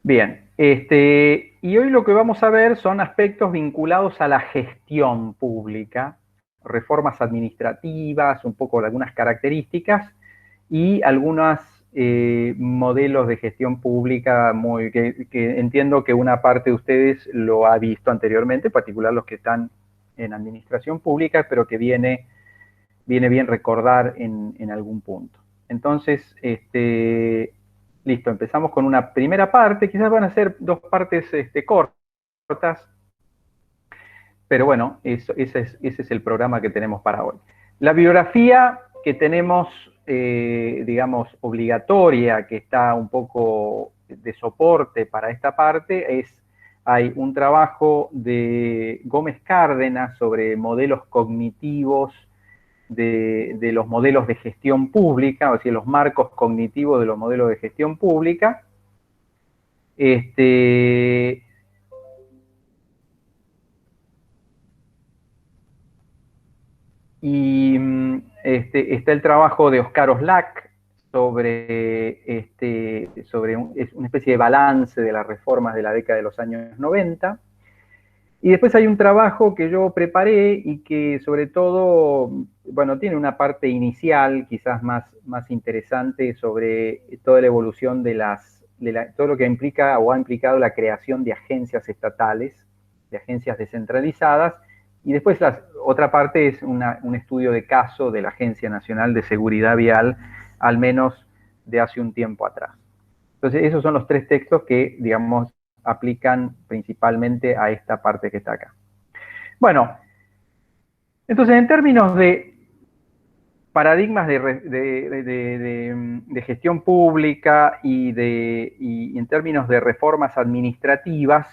Bien, y hoy lo que vamos a ver son aspectos vinculados a la gestión pública, reformas administrativas, un poco algunas características y algunos modelos de gestión pública que entiendo que una parte de ustedes lo ha visto anteriormente, en particular los que están en administración pública, pero que viene bien recordar en algún punto. Entonces, listo, empezamos con una primera parte, quizás van a ser dos partes cortas, pero bueno, ese es el programa que tenemos para hoy. La bibliografía que tenemos, digamos, obligatoria, que está un poco de soporte para esta parte, hay un trabajo de Gómez Cárdenas sobre modelos cognitivos de los modelos de gestión pública, o sea, los marcos cognitivos de los modelos de gestión pública. Este, y está el trabajo de Oscar Oslak es una especie de balance de las reformas de la década de los años 90. Y después hay un trabajo que yo preparé y que sobre todo, bueno, tiene una parte inicial quizás más interesante sobre toda la evolución todo lo que implica o ha implicado la creación de agencias estatales, de agencias descentralizadas. Y después otra parte es un estudio de caso de la Agencia Nacional de Seguridad Vial, al menos de hace un tiempo atrás. Entonces, esos son los tres textos que, digamos, aplican principalmente a esta parte que está acá. Bueno, entonces en términos de paradigmas de gestión pública y en términos de reformas administrativas,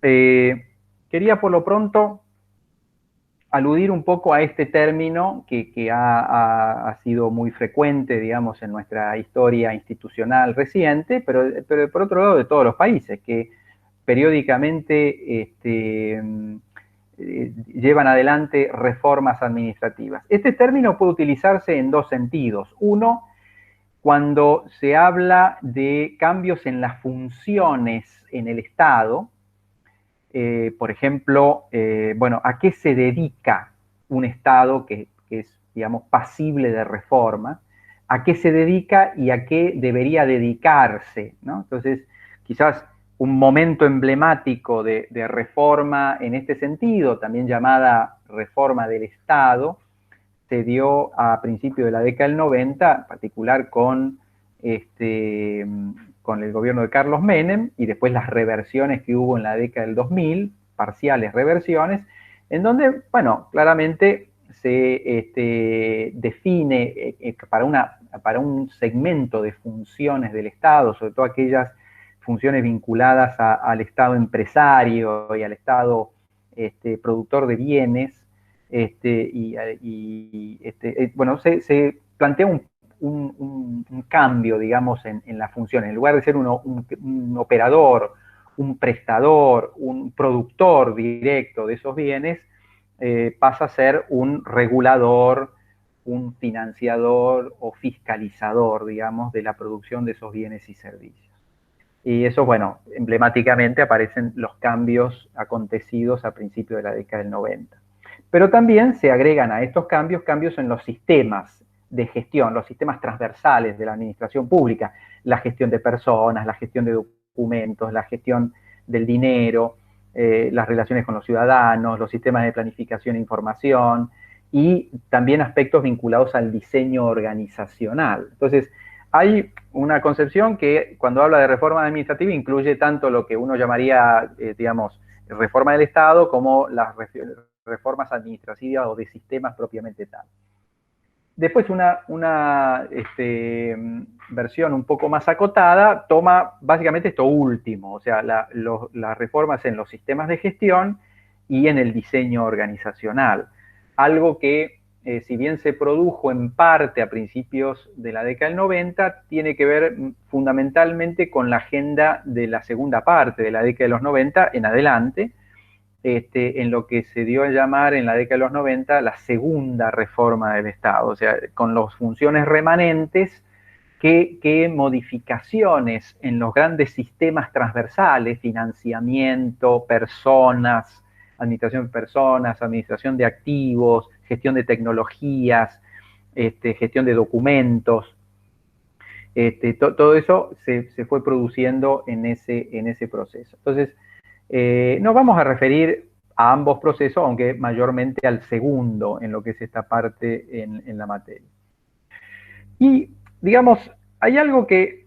quería por lo pronto aludir un poco a este término que ha sido muy frecuente, digamos, en nuestra historia institucional reciente, pero por otro lado de todos los países, que periódicamente llevan adelante reformas administrativas. Este término puede utilizarse en dos sentidos. Uno, cuando se habla de cambios en las funciones en el Estado, por ejemplo, bueno, ¿a qué se dedica un Estado que es, digamos, pasible de reforma? ¿A qué se dedica y a qué debería dedicarse? ¿No? Entonces, quizás un momento emblemático de reforma en este sentido, también llamada reforma del Estado, se dio a principios de la década del 90, en particular con el gobierno de Carlos Menem y después las reversiones que hubo en la década del 2000, parciales reversiones, en donde, bueno, claramente se define para un segmento de funciones del Estado, sobre todo aquellas funciones vinculadas al Estado empresario y al Estado productor de bienes, bueno, se plantea un cambio, digamos, en las funciones. En lugar de ser un operador, un prestador, un productor directo de esos bienes, pasa a ser un regulador, un financiador o fiscalizador, digamos, de la producción de esos bienes y servicios. Y eso, bueno, emblemáticamente aparecen los cambios acontecidos a principios de la década del 90. Pero también se agregan a estos cambios en los sistemas de gestión, los sistemas transversales de la administración pública, la gestión de personas, la gestión de documentos, la gestión del dinero, las relaciones con los ciudadanos, los sistemas de planificación e información y también aspectos vinculados al diseño organizacional. Entonces, hay una concepción que cuando habla de reforma administrativa incluye tanto lo que uno llamaría, digamos, reforma del Estado como las reformas administrativas o de sistemas propiamente tal. Después una versión un poco más acotada toma básicamente esto último, o sea, las reformas en los sistemas de gestión y en el diseño organizacional. Algo que, si bien se produjo en parte a principios de la década del 90, tiene que ver fundamentalmente con la agenda de la segunda parte de la década de los 90 en adelante, en lo que se dio a llamar en la década de los 90 la segunda reforma del Estado, o sea, con las funciones remanentes qué modificaciones en los grandes sistemas transversales, financiamiento, personas, administración de personas, administración de activos, gestión de tecnologías, gestión de documentos, todo eso se fue produciendo en ese proceso. Entonces, nos vamos a referir a ambos procesos, aunque mayormente al segundo en lo que es esta parte en la materia. Y, digamos, hay algo que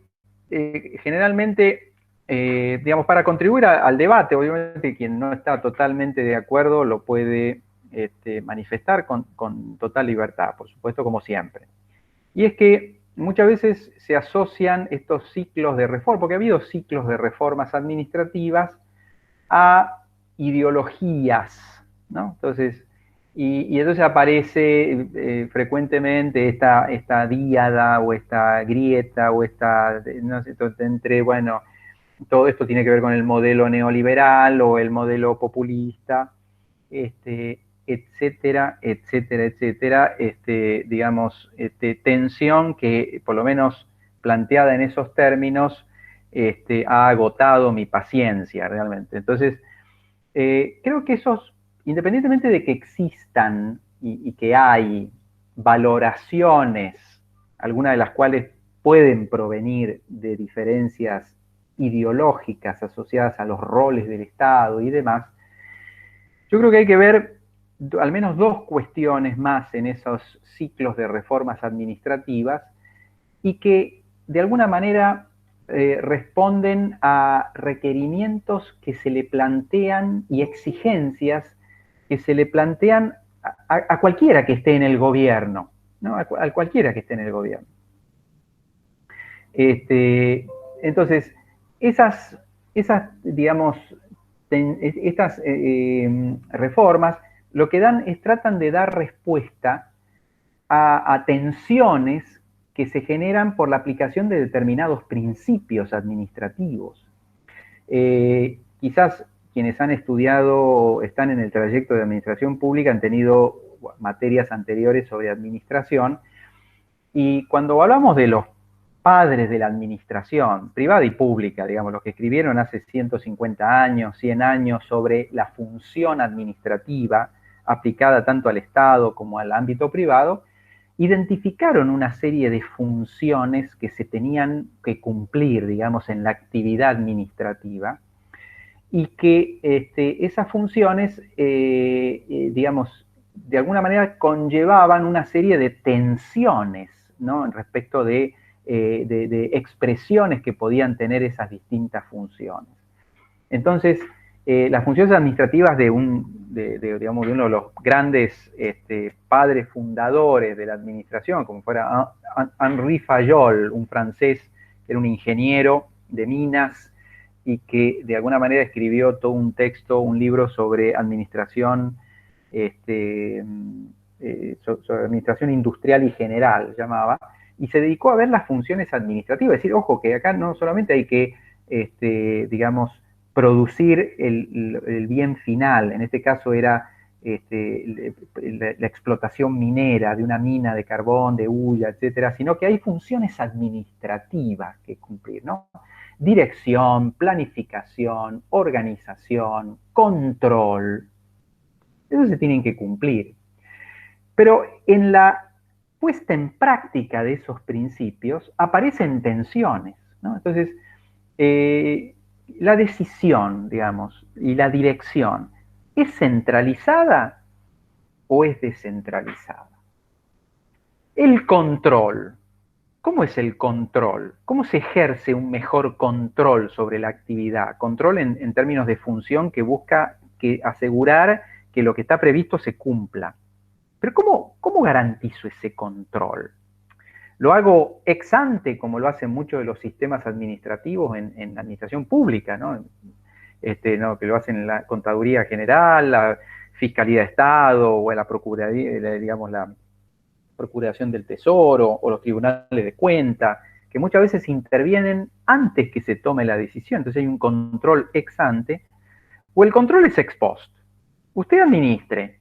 generalmente, digamos, para contribuir al debate, obviamente quien no está totalmente de acuerdo lo puede manifestar con total libertad, por supuesto, como siempre. Y es que muchas veces se asocian estos ciclos de reforma, porque ha habido ciclos de reformas administrativas a ideologías, ¿no? Entonces, y entonces aparece frecuentemente esta díada o esta grieta o no sé, entre, bueno, todo esto tiene que ver con el modelo neoliberal o el modelo populista, etcétera, etcétera, etcétera, digamos, tensión que por lo menos planteada en esos términos ha agotado mi paciencia realmente. Entonces, creo que esos, independientemente de que existan y que hay valoraciones, algunas de las cuales pueden provenir de diferencias ideológicas asociadas a los roles del Estado y demás, yo creo que hay que ver al menos dos cuestiones más en esos ciclos de reformas administrativas y que de alguna manera responden a requerimientos que se le plantean y exigencias que se le plantean a cualquiera que esté en el gobierno, ¿no? A cualquiera que esté en el gobierno. Entonces, digamos, estas reformas lo que dan es tratan de dar respuesta a tensiones que se generan por la aplicación de determinados principios administrativos. Quizás quienes han estudiado, están en el trayecto de administración pública, han tenido materias anteriores sobre administración, y cuando hablamos de los padres de la administración, privada y pública, digamos, los que escribieron hace 150 años, 100 años sobre la función administrativa aplicada tanto al Estado como al ámbito privado, identificaron una serie de funciones que se tenían que cumplir, digamos, en la actividad administrativa, y que esas funciones, digamos, de alguna manera conllevaban una serie de tensiones, ¿no? Respecto de expresiones que podían tener esas distintas funciones. Entonces, las funciones administrativas digamos, de uno de los grandes padres fundadores de la administración, como fuera Henri Fayol, un francés que era un ingeniero de minas y que de alguna manera escribió todo un texto, un libro sobre administración, sobre administración industrial y general, llamaba, y se dedicó a ver las funciones administrativas. Es decir, ojo, que acá no solamente hay que, digamos, producir el bien final, en este caso era la explotación minera de una mina de carbón, de hulla, etcétera, sino que hay funciones administrativas que cumplir, ¿no? Dirección, planificación, organización, control, eso se tienen que cumplir. Pero en la puesta en práctica de esos principios aparecen tensiones, ¿no? Entonces, la decisión, digamos, y la dirección, ¿es centralizada o es descentralizada? El control, ¿cómo es el control? ¿Cómo se ejerce un mejor control sobre la actividad? Control en términos de función que busca asegurar que lo que está previsto se cumpla. Pero ¿cómo garantizo ese control? Lo hago ex ante, como lo hacen muchos de los sistemas administrativos en la administración pública, ¿no? ¿No? Que lo hacen en la Contaduría General, la Fiscalía de Estado, o en la Procuraduría, digamos, la Procuración del Tesoro, o los tribunales de cuenta, que muchas veces intervienen antes que se tome la decisión. Entonces hay un control ex ante, o el control es ex post. Usted administre,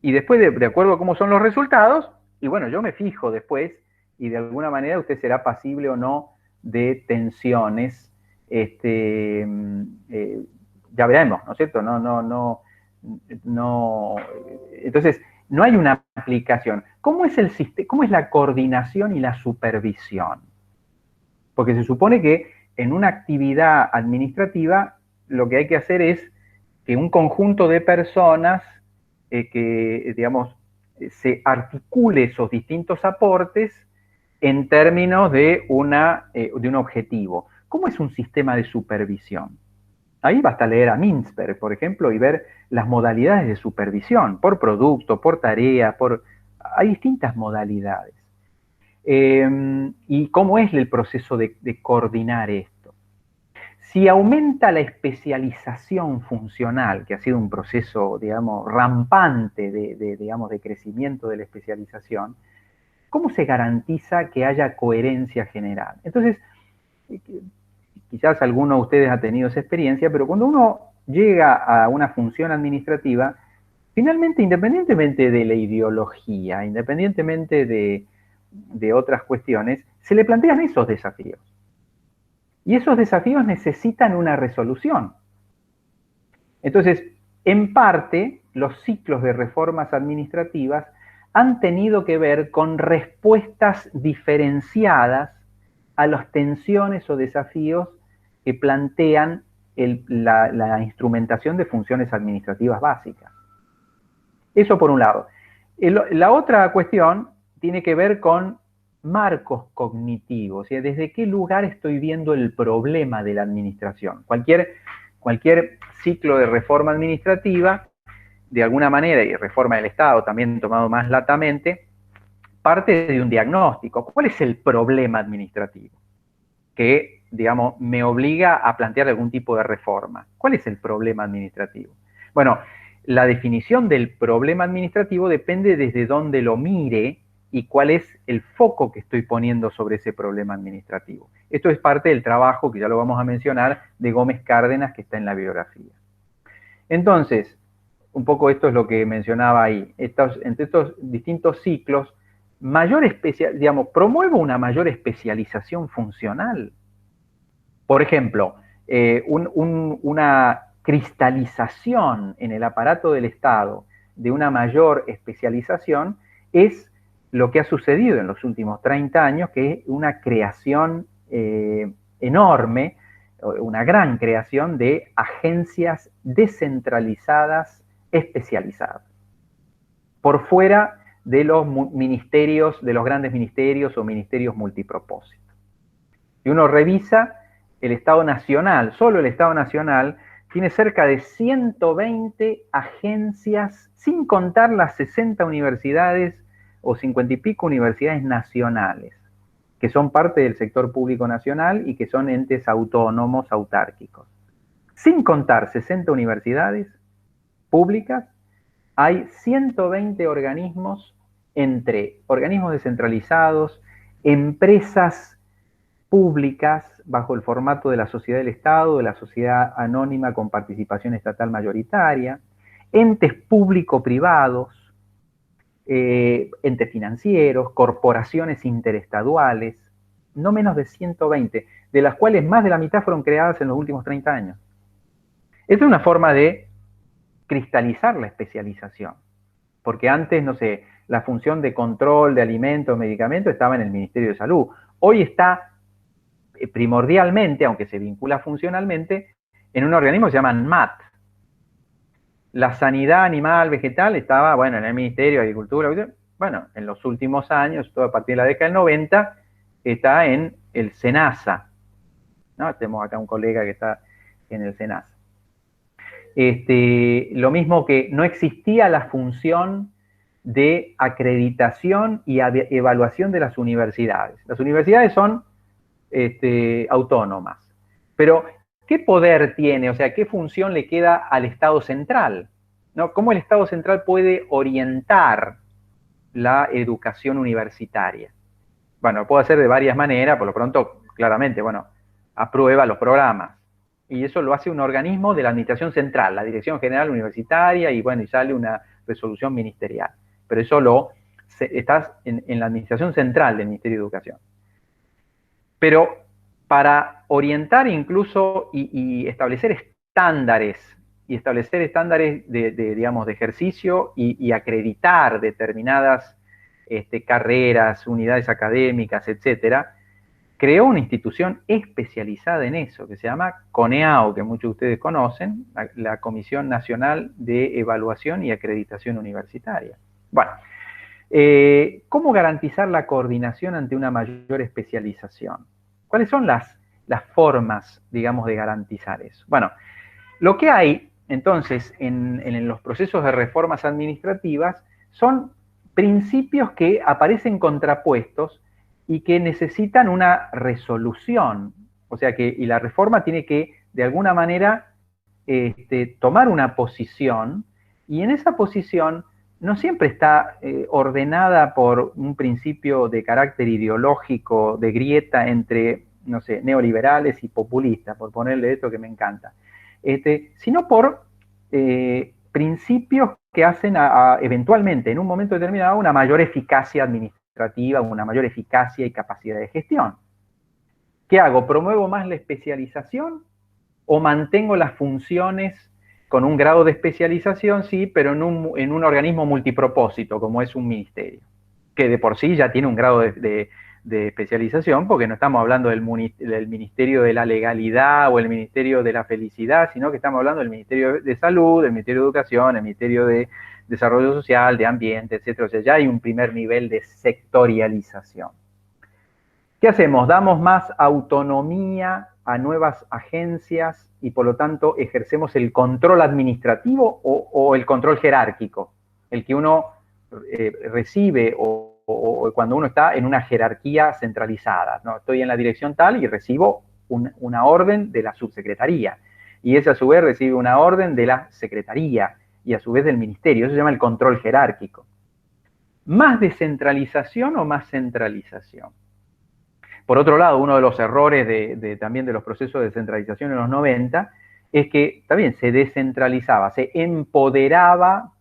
y después, de acuerdo a cómo son los resultados, y bueno, yo me fijo después y de alguna manera usted será pasible o no de tensiones. Ya veremos, ¿no es cierto? Entonces, no hay una aplicación. ¿Cómo es la coordinación y la supervisión? Porque se supone que en una actividad administrativa lo que hay que hacer es que un conjunto de personas que, digamos, se articule esos distintos aportes en términos de un objetivo. ¿Cómo es un sistema de supervisión? Ahí basta leer a Mintzberg, por ejemplo, y ver las modalidades de supervisión, por producto, por tarea, hay distintas modalidades. ¿Y cómo es el proceso de coordinar esto? Si aumenta la especialización funcional, que ha sido un proceso, digamos, rampante de crecimiento de la especialización, ¿cómo se garantiza que haya coherencia general? Entonces, quizás alguno de ustedes ha tenido esa experiencia, pero cuando uno llega a una función administrativa, finalmente, independientemente de la ideología, independientemente de otras cuestiones, se le plantean esos desafíos. Y esos desafíos necesitan una resolución. Entonces, en parte, los ciclos de reformas administrativas han tenido que ver con respuestas diferenciadas a las tensiones o desafíos que plantean la instrumentación de funciones administrativas básicas. Eso por un lado. La otra cuestión tiene que ver con marcos cognitivos, o sea, desde qué lugar estoy viendo el problema de la administración. Cualquier ciclo de reforma administrativa, de alguna manera, y reforma del Estado también tomado más latamente, parte de un diagnóstico. ¿Cuál es el problema administrativo? Que, digamos, me obliga a plantear algún tipo de reforma. ¿Cuál es el problema administrativo? Bueno, la definición del problema administrativo depende desde dónde lo mire y cuál es el foco que estoy poniendo sobre ese problema administrativo. Esto es parte del trabajo, que ya lo vamos a mencionar, de Gómez Cárdenas, que está en la biografía. Entonces, un poco esto es lo que mencionaba ahí. Entre estos distintos ciclos, promuevo una mayor especialización funcional. Por ejemplo, una cristalización en el aparato del Estado de una mayor especialización es lo que ha sucedido en los últimos 30 años, que es una creación enorme, una gran creación de agencias descentralizadas especializadas, por fuera de los ministerios, de los grandes ministerios o ministerios multipropósitos. Y uno revisa el Estado Nacional, solo el Estado Nacional tiene cerca de 120 agencias, sin contar las 60 universidades o 50 y pico universidades nacionales, que son parte del sector público nacional y que son entes autónomos, autárquicos. Sin contar 60 universidades públicas, hay 120 organismos, entre organismos descentralizados, empresas públicas bajo el formato de la sociedad del Estado, de la sociedad anónima con participación estatal mayoritaria, entes público-privados, entes financieros, corporaciones interestaduales, no menos de 120, de las cuales más de la mitad fueron creadas en los últimos 30 años. Esta es una forma de cristalizar la especialización, porque antes, no sé, la función de control de alimentos, medicamentos estaba en el Ministerio de Salud. Hoy está primordialmente, aunque se vincula funcionalmente, en un organismo que se llama ANMAT. La sanidad animal, vegetal, estaba, bueno, en el Ministerio de Agricultura. Bueno, en los últimos años, todo a partir de la década del 90, está en el SENASA, ¿no? Tenemos acá un colega que está en el SENASA. Lo mismo que no existía la función de acreditación y evaluación de las universidades. Las universidades son autónomas. Pero, ¿qué poder tiene? O sea, ¿qué función le queda al Estado central? ¿No? ¿Cómo el Estado central puede orientar la educación universitaria? Bueno, lo puede hacer de varias maneras, por lo pronto, claramente, bueno, aprueba los programas. Y eso lo hace un organismo de la Administración Central, la Dirección General Universitaria, y bueno, y sale una resolución ministerial. Pero eso lo estás en la administración central del Ministerio de Educación. Pero para orientar incluso y establecer estándares, digamos, de ejercicio y acreditar determinadas carreras, unidades académicas, etcétera, creó una institución especializada en eso, que se llama CONEAO, que muchos de ustedes conocen, la Comisión Nacional de Evaluación y Acreditación Universitaria. Bueno, ¿cómo garantizar la coordinación ante una mayor especialización? ¿Cuáles son las formas, digamos, de garantizar eso? Bueno, lo que hay, entonces, en los procesos de reformas administrativas son principios que aparecen contrapuestos y que necesitan una resolución. O sea que, y la reforma tiene que, de alguna manera, tomar una posición, y en esa posición no siempre está ordenada por un principio de carácter ideológico, de grieta entre, no sé, neoliberales y populistas, por ponerle esto que me encanta, sino por principios que hacen eventualmente, en un momento determinado, una mayor eficacia administrativa, una mayor eficacia y capacidad de gestión. ¿Qué hago? ¿Promuevo más la especialización o mantengo las funciones con un grado de especialización, sí, pero en un organismo multipropósito, como es un ministerio, que de por sí ya tiene un grado de especialización, porque no estamos hablando del Ministerio de la Legalidad o el Ministerio de la Felicidad, sino que estamos hablando del Ministerio de Salud, del Ministerio de Educación, el Ministerio de Desarrollo Social, de Ambiente, etcétera. O sea, ya hay un primer nivel de sectorialización. ¿Qué hacemos? Damos más autonomía a nuevas agencias y por lo tanto ejercemos el control administrativo o el control jerárquico, el que uno recibe o cuando uno está en una jerarquía centralizada, ¿no? Estoy en la dirección tal y recibo una orden de la subsecretaría y ese a su vez recibe una orden de la secretaría y a su vez del ministerio. Eso se llama el control jerárquico. ¿Más descentralización o más centralización? Por otro lado, uno de los errores también de los procesos de descentralización en los 90 es que también se descentralizaba, se empoderaba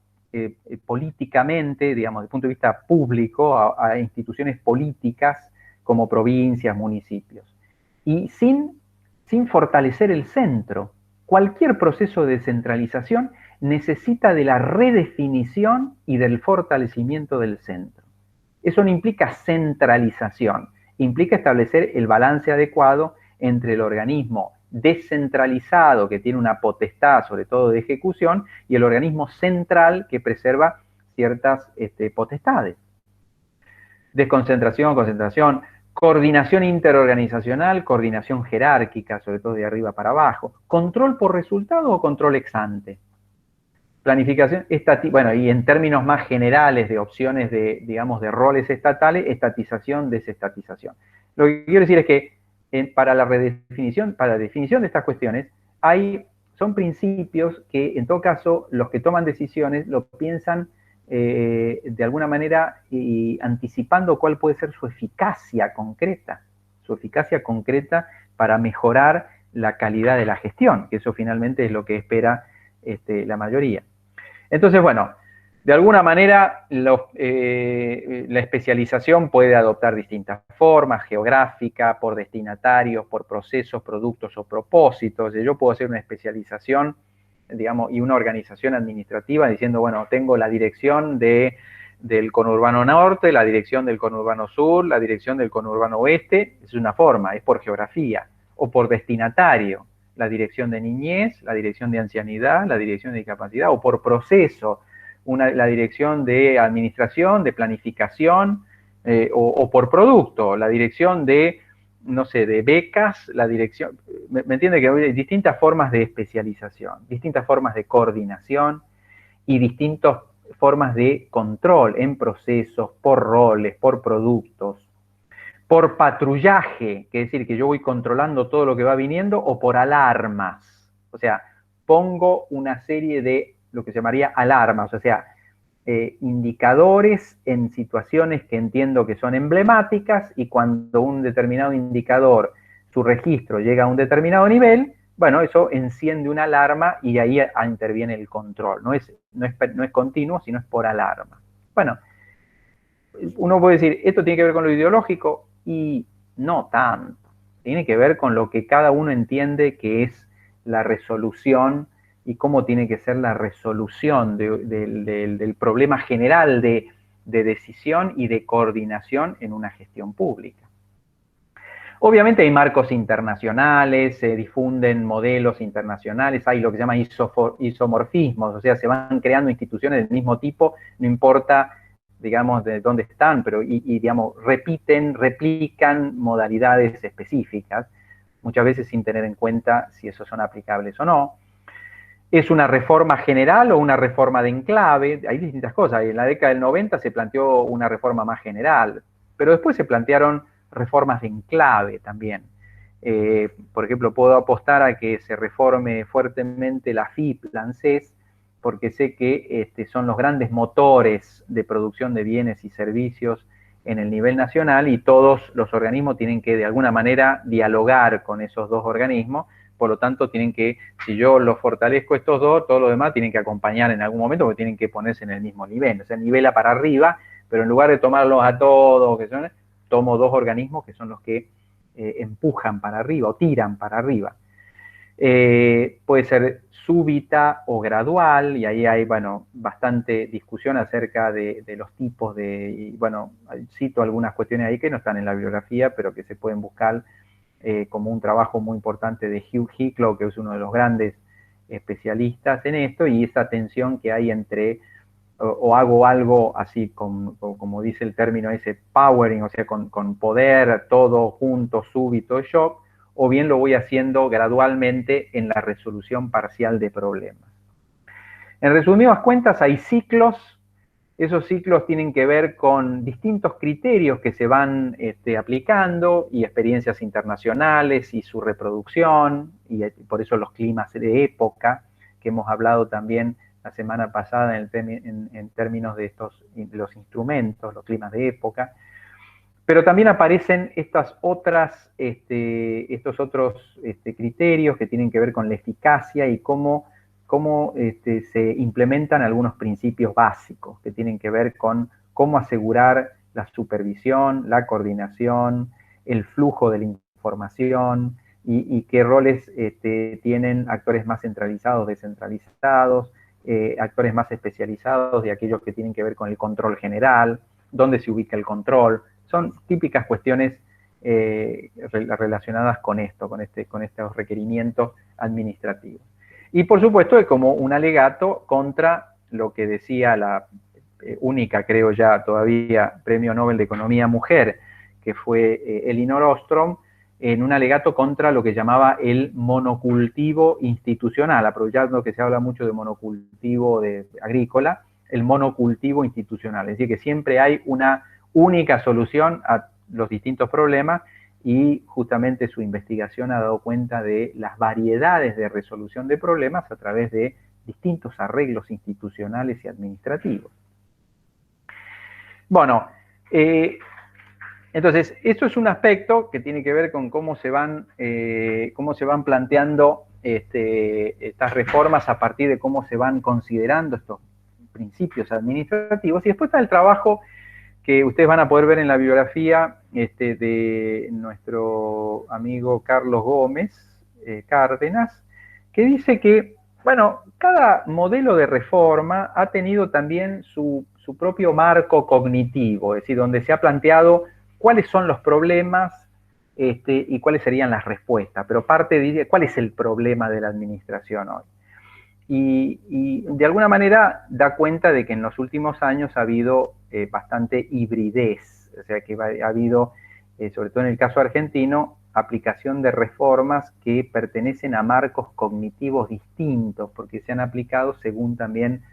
políticamente, digamos, desde el punto de vista público, a instituciones políticas como provincias, municipios, y sin fortalecer el centro. Cualquier proceso de descentralización necesita de la redefinición y del fortalecimiento del centro. Eso no implica centralización, implica establecer el balance adecuado entre el organismo descentralizado, que tiene una potestad, sobre todo de ejecución, y el organismo central, que preserva ciertas potestades. Desconcentración, concentración, coordinación interorganizacional, coordinación jerárquica, sobre todo de arriba para abajo, control por resultado o control ex ante. Planificación, bueno, y en términos más generales de opciones digamos, de roles estatales, estatización, desestatización. Lo que quiero decir es que para la redefinición, para la definición de estas cuestiones, son principios que, en todo caso, los que toman decisiones lo piensan de alguna manera anticipando cuál puede ser su eficacia concreta para mejorar la calidad de la gestión, que eso finalmente es lo que espera la mayoría. Entonces, bueno, de alguna manera la especialización puede adoptar distintas formas, geográfica, por destinatarios, por procesos, productos o propósitos. Yo puedo hacer una especialización, digamos, y una organización administrativa diciendo, bueno, tengo la dirección del conurbano norte, la dirección del conurbano sur, la dirección del conurbano oeste. Es una forma, es por geografía, o por destinatario. La dirección de niñez, la dirección de ancianidad, la dirección de discapacidad, o por proceso, la dirección de administración, de planificación, o por producto, la dirección de, no sé, de becas, la dirección, ¿me entiende? Que hay distintas formas de especialización, distintas formas de coordinación y distintas formas de control en procesos, por roles, por productos, por patrullaje, que es decir, que yo voy controlando todo lo que va viniendo, o por alarmas. O sea, pongo una serie de lo que se llamaría alarmas, o sea, indicadores en situaciones que entiendo que son emblemáticas, y cuando un determinado indicador, su registro llega a un determinado nivel, bueno, eso enciende una alarma y ahí interviene el control. No es continuo, sino es por alarma. Bueno, uno puede decir, ¿esto tiene que ver con lo ideológico? Y no tanto. Tiene que ver con lo que cada uno entiende que es la resolución y cómo tiene que ser la resolución del problema general de decisión y de coordinación en una gestión pública. Obviamente hay marcos internacionales, se difunden modelos internacionales, hay lo que se llama isomorfismos, o sea, se van creando instituciones del mismo tipo, no importa, digamos, de dónde están, pero digamos, replican modalidades específicas, muchas veces sin tener en cuenta si esos son aplicables o no. ¿Es una reforma general o una reforma de enclave? Hay distintas cosas. En la década del 90 se planteó una reforma más general, pero después se plantearon reformas de enclave también. Por ejemplo, puedo apostar a que se reforme fuertemente la FIP, la ANSES, porque sé que son los grandes motores de producción de bienes y servicios en el nivel nacional y todos los organismos tienen que de alguna manera dialogar con esos dos organismos. Por lo tanto, tienen que, si yo los fortalezco estos dos, todos los demás tienen que acompañar en algún momento porque tienen que ponerse en el mismo nivel. O sea, nivela para arriba, pero en lugar de tomarlos a todos, tomo dos organismos que son los que empujan para arriba o tiran para arriba. Puede ser súbita o gradual, y ahí hay, bueno, bastante discusión acerca de los tipos de, y bueno, cito algunas cuestiones ahí que no están en la bibliografía, pero que se pueden buscar como un trabajo muy importante de Hugh Hicklow, que es uno de los grandes especialistas en esto, y esa tensión que hay entre o hago algo así, como dice el término ese, powering, o sea, con poder, todo junto, súbito, shock, o bien lo voy haciendo gradualmente en la resolución parcial de problemas. En resumidas cuentas, hay ciclos. Esos ciclos tienen que ver con distintos criterios que se van aplicando y experiencias internacionales y su reproducción, y por eso los climas de época, que hemos hablado también la semana pasada en términos de los instrumentos, los climas de época. Pero también aparecen estos otros criterios que tienen que ver con la eficacia y cómo se implementan algunos principios básicos que tienen que ver con cómo asegurar la supervisión, la coordinación, el flujo de la información y qué roles tienen actores más centralizados, descentralizados, actores más especializados y aquellos que tienen que ver con el control general, dónde se ubica el control. Son típicas cuestiones relacionadas con esto, con estos requerimientos administrativos. Y por supuesto es como un alegato contra lo que decía la única, creo ya todavía, Premio Nobel de Economía Mujer, que fue Elinor Ostrom, en un alegato contra lo que llamaba el monocultivo institucional, aprovechando que se habla mucho de monocultivo agrícola, el monocultivo institucional, es decir, que siempre hay una única solución a los distintos problemas y justamente su investigación ha dado cuenta de las variedades de resolución de problemas a través de distintos arreglos institucionales y administrativos. Bueno, entonces, esto es un aspecto que tiene que ver con cómo se van planteando estas reformas a partir de cómo se van considerando estos principios administrativos. Y después está el trabajo que ustedes van a poder ver en la bibliografía de nuestro amigo Carlos Gómez Cárdenas, que dice que, bueno, cada modelo de reforma ha tenido también su propio marco cognitivo, es decir, donde se ha planteado cuáles son los problemas y cuáles serían las respuestas, pero parte dice cuál es el problema de la administración hoy. Y de alguna manera da cuenta de que en los últimos años ha habido bastante hibridez, o sea que ha habido, sobre todo en el caso argentino, aplicación de reformas que pertenecen a marcos cognitivos distintos, porque se han aplicado según también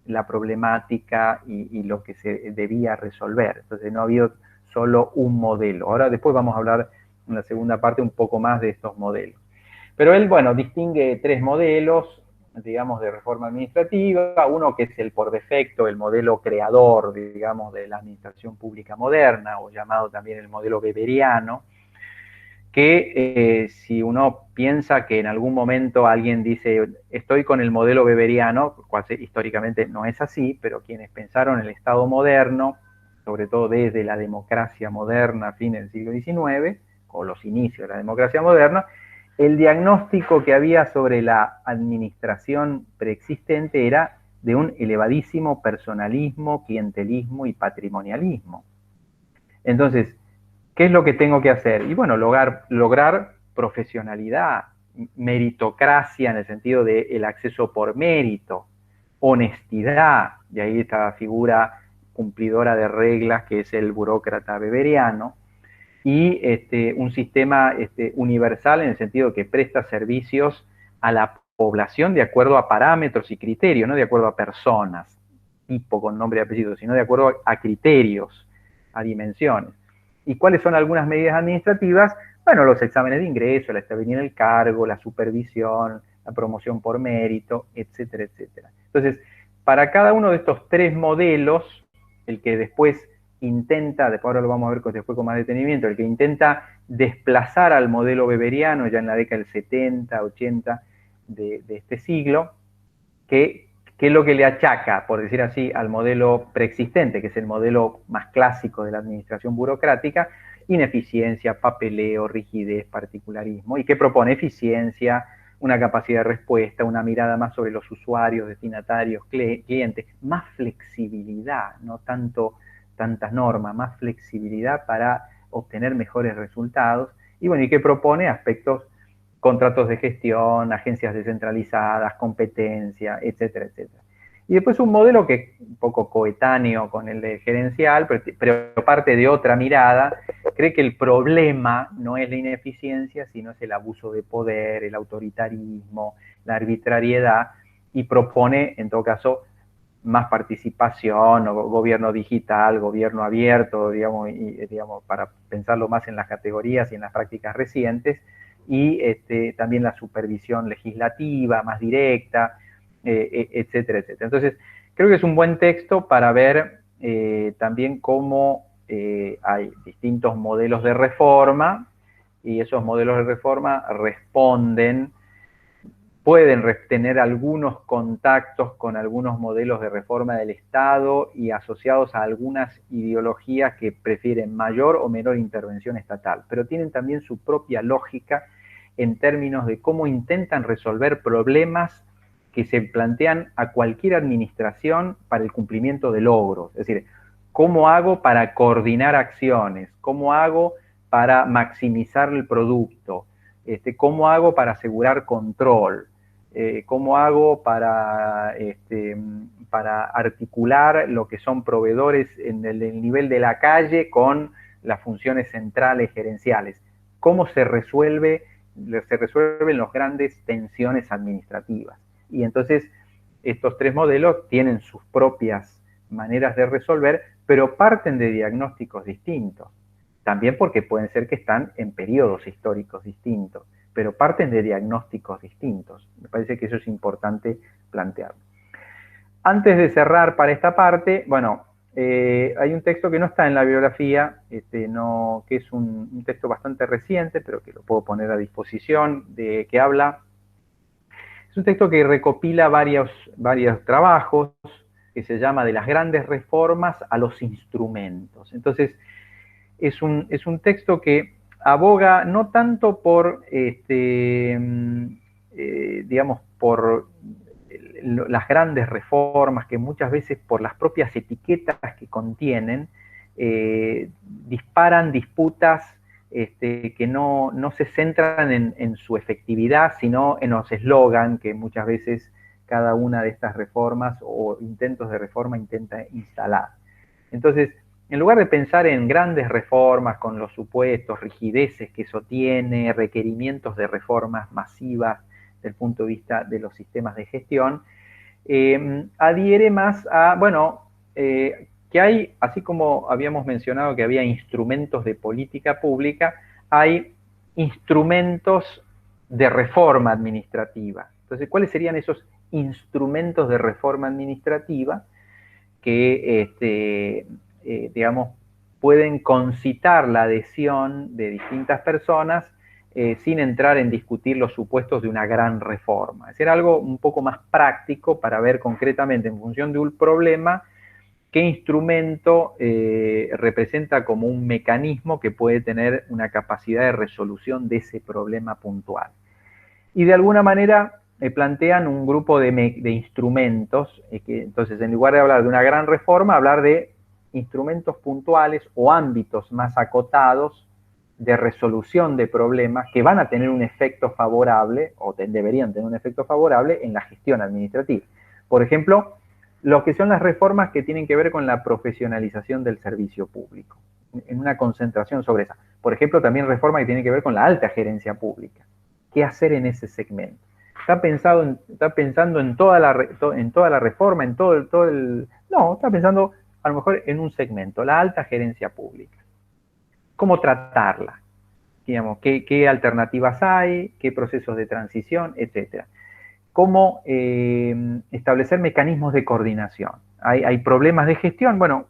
la problemática y lo que se debía resolver. Entonces no ha habido solo un modelo. Ahora después vamos a hablar en la segunda parte un poco más de estos modelos. Pero él, bueno, distingue tres modelos, digamos, de reforma administrativa. Uno que es el por defecto, el modelo creador, digamos, de la administración pública moderna, o llamado también el modelo weberiano, que si uno piensa que en algún momento alguien dice, estoy con el modelo weberiano, cual históricamente no es así, pero quienes pensaron el Estado moderno sobre todo desde la democracia moderna a fines del siglo XIX, o los inicios de la democracia moderna, el diagnóstico que había sobre la administración preexistente era de un elevadísimo personalismo, clientelismo y patrimonialismo. Entonces, ¿qué es lo que tengo que hacer? Y bueno, lograr profesionalidad, meritocracia en el sentido del acceso por mérito, honestidad, y ahí está la figura cumplidora de reglas que es el burócrata beberiano, y un sistema universal en el sentido que presta servicios a la población de acuerdo a parámetros y criterios, no de acuerdo a personas, tipo con nombre y apellido, sino de acuerdo a criterios, a dimensiones. ¿Y cuáles son algunas medidas administrativas? Bueno, los exámenes de ingreso, la estabilidad en el cargo, la supervisión, la promoción por mérito, etcétera, etcétera. Entonces, para cada uno de estos tres modelos, el que después intenta, después ahora lo vamos a ver después con más detenimiento, el que intenta desplazar al modelo weberiano ya en la década del 70, 80 de este siglo, ¿qué es lo que le achaca, por decir así, al modelo preexistente, que es el modelo más clásico de la administración burocrática? Ineficiencia, papeleo, rigidez, particularismo. ¿Y qué propone? Eficiencia, una capacidad de respuesta, una mirada más sobre los usuarios, destinatarios, clientes, más flexibilidad, no tantas normas, más flexibilidad para obtener mejores resultados. Y bueno, ¿y qué propone? Aspectos, contratos de gestión, agencias descentralizadas, competencia, etcétera, etcétera. Y después un modelo que es un poco coetáneo con el de gerencial, pero parte de otra mirada, cree que el problema no es la ineficiencia, sino es el abuso de poder, el autoritarismo, la arbitrariedad, y propone, en todo caso, más participación, o gobierno digital, gobierno abierto, digamos, para pensarlo más en las categorías y en las prácticas recientes, y también la supervisión legislativa más directa, etcétera, etcétera. Entonces, creo que es un buen texto para ver también cómo hay distintos modelos de reforma, y esos modelos de reforma pueden tener algunos contactos con algunos modelos de reforma del Estado y asociados a algunas ideologías que prefieren mayor o menor intervención estatal, pero tienen también su propia lógica en términos de cómo intentan resolver problemas que se plantean a cualquier administración para el cumplimiento de logros. Es decir, ¿cómo hago para coordinar acciones? ¿Cómo hago para maximizar el producto? ¿Cómo hago para asegurar control? ¿Cómo hago para articular lo que son proveedores en el nivel de la calle con las funciones centrales gerenciales? ¿Cómo se resuelven las grandes tensiones administrativas? Y entonces estos tres modelos tienen sus propias maneras de resolver, pero parten de diagnósticos distintos. También porque pueden ser que están en periodos históricos distintos, pero parten de diagnósticos distintos. Me parece que eso es importante plantearlo. Antes de cerrar para esta parte, bueno, hay un texto que no está en la bibliografía, que es un texto bastante reciente, pero que lo puedo poner a disposición, que habla. Es un texto que recopila varios trabajos, que se llama De las grandes reformas a los instrumentos. Entonces, es un texto que aboga no tanto por, digamos, por las grandes reformas, que muchas veces por las propias etiquetas que contienen, disparan disputas que no se centran en su efectividad, sino en los eslogan que muchas veces cada una de estas reformas o intentos de reforma intenta instalar. Entonces, en lugar de pensar en grandes reformas con los supuestos, rigideces que eso tiene, requerimientos de reformas masivas desde el punto de vista de los sistemas de gestión, adhiere más a, bueno, que hay, así como habíamos mencionado que había instrumentos de política pública, hay instrumentos de reforma administrativa. Entonces, ¿cuáles serían esos instrumentos de reforma administrativa que, digamos, pueden concitar la adhesión de distintas personas sin entrar en discutir los supuestos de una gran reforma? Es decir, algo un poco más práctico para ver concretamente en función de un problema qué instrumento representa como un mecanismo que puede tener una capacidad de resolución de ese problema puntual. Y de alguna manera plantean un grupo de instrumentos, que entonces en lugar de hablar de una gran reforma, hablar de instrumentos puntuales o ámbitos más acotados de resolución de problemas que van a tener un efecto favorable, o deberían tener un efecto favorable en la gestión administrativa. Por ejemplo, lo que son las reformas que tienen que ver con la profesionalización del servicio público, en una concentración sobre esa. Por ejemplo, también reformas que tienen que ver con la alta gerencia pública. ¿Qué hacer en ese segmento? Está pensando en toda la reforma, en todo el... No, está pensando a lo mejor en un segmento, la alta gerencia pública. ¿Cómo tratarla? Digamos, ¿qué alternativas hay? ¿Qué procesos de transición? Etcétera. ¿Cómo establecer mecanismos de coordinación? ¿Hay problemas de gestión? Bueno,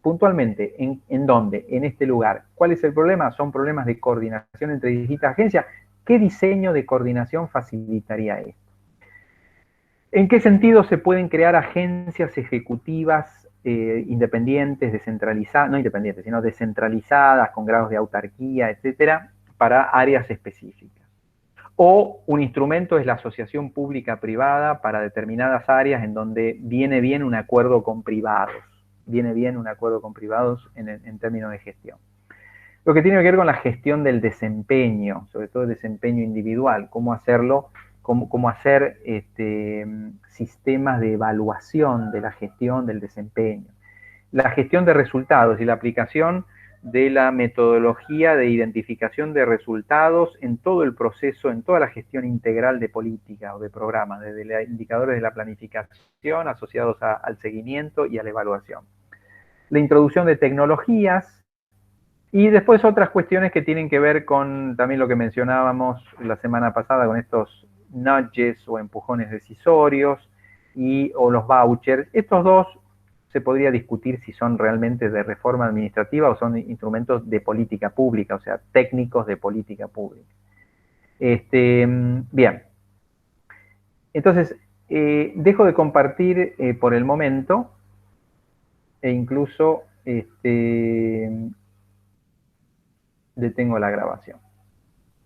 puntualmente, ¿en dónde? En este lugar. ¿Cuál es el problema? Son problemas de coordinación entre distintas agencias. ¿Qué diseño de coordinación facilitaría esto? ¿En qué sentido se pueden crear agencias ejecutivas independientes, descentralizadas, no independientes, sino descentralizadas, con grados de autarquía, etcétera, para áreas específicas? O un instrumento es la asociación pública-privada para determinadas áreas en donde viene bien un acuerdo con privados. Viene bien un acuerdo con privados en términos de gestión. Lo que tiene que ver con la gestión del desempeño, sobre todo el desempeño individual, cómo hacerlo, cómo hacer sistemas de evaluación de la gestión del desempeño. La gestión de resultados y la aplicación de la metodología de identificación de resultados en todo el proceso, en toda la gestión integral de política o de programas, desde los indicadores de la planificación asociados al seguimiento y a la evaluación. La introducción de tecnologías y después otras cuestiones que tienen que ver con también lo que mencionábamos la semana pasada con estos nudges o empujones decisorios o los vouchers. Estos dos se podría discutir si son realmente de reforma administrativa o son instrumentos de política pública, o sea, técnicos de política pública. Bien. Entonces, dejo de compartir por el momento e incluso detengo la grabación.